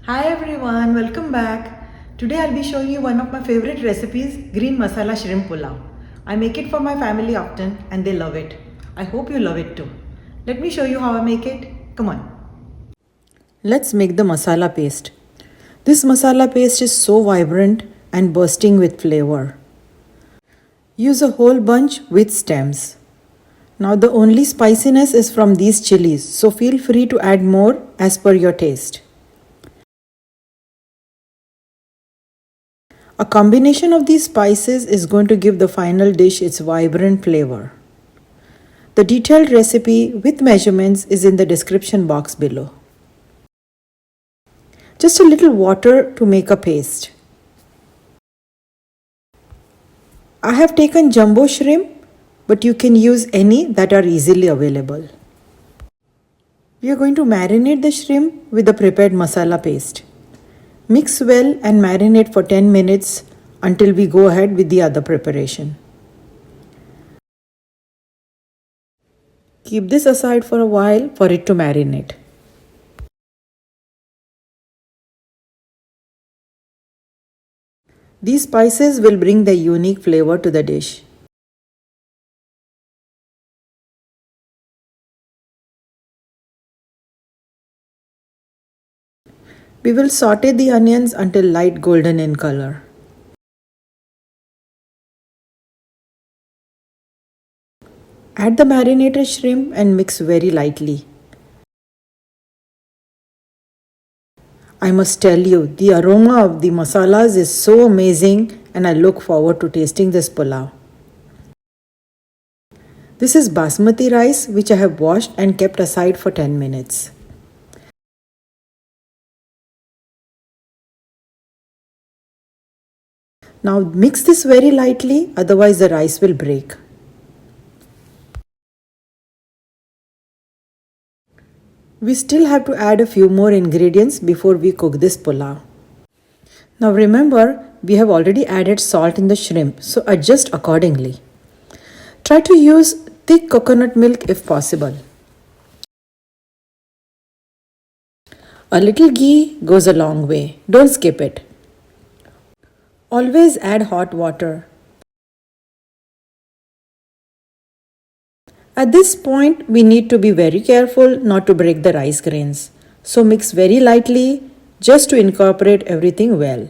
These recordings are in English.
Hi everyone, welcome back. Today I'll be showing you one of my favorite recipes, green masala shrimp pulao. I make it for my family often and they love it. I hope you love it too. Let me show you how I make it. Come on. Let's make the masala paste. This masala paste is so vibrant and bursting with flavor. Use a whole bunch with stems. Now the only spiciness is from these chilies, so feel free to add more as per your taste. A combination of these spices is going to give the final dish its vibrant flavor. The detailed recipe with measurements is in the description box below. Just a little water to make a paste. I have taken jumbo shrimp, but you can use any that are easily available. We are going to marinate the shrimp with the prepared masala paste. Mix well and marinate for 10 minutes until we go ahead with the other preparation. Keep this aside for a while for it to marinate. These spices will bring the unique flavor to the dish. We will saute the onions until light golden in color. Add the marinated shrimp and mix very lightly. I must tell you, the aroma of the masalas is so amazing and I look forward to tasting this pulao. This is basmati rice which I have washed and kept aside for 10 minutes. Now mix this very lightly, otherwise the rice will break. We still have to add a few more ingredients before we cook this pulao. Now remember, we have already added salt in the shrimp, so adjust accordingly. Try to use thick coconut milk if possible. A little ghee goes a long way. Don't skip it. Always add hot water. At this point, we need to be very careful not to break the rice grains. So mix very lightly just to incorporate everything well.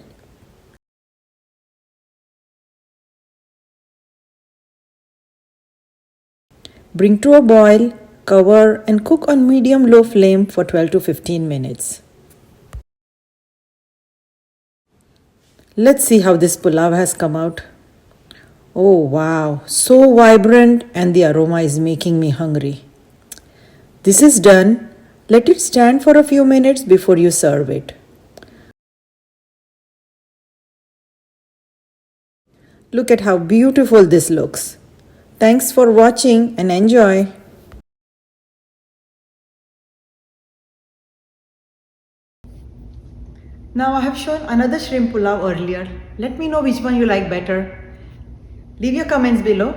Bring to a boil, cover and cook on medium-low flame for 12 to 15 minutes. Let's see how this pulao has come out. Oh wow, so vibrant and the aroma is making me hungry. This is done. Let it stand for a few minutes before you serve it. Look at how beautiful this looks. Thanks for watching and enjoy. Now I have shown another shrimp pulao earlier. Let me know which one you like better. Leave your comments below.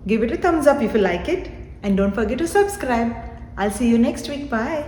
Give it a thumbs up if you like it. And don't forget to subscribe. I'll see you next week. Bye.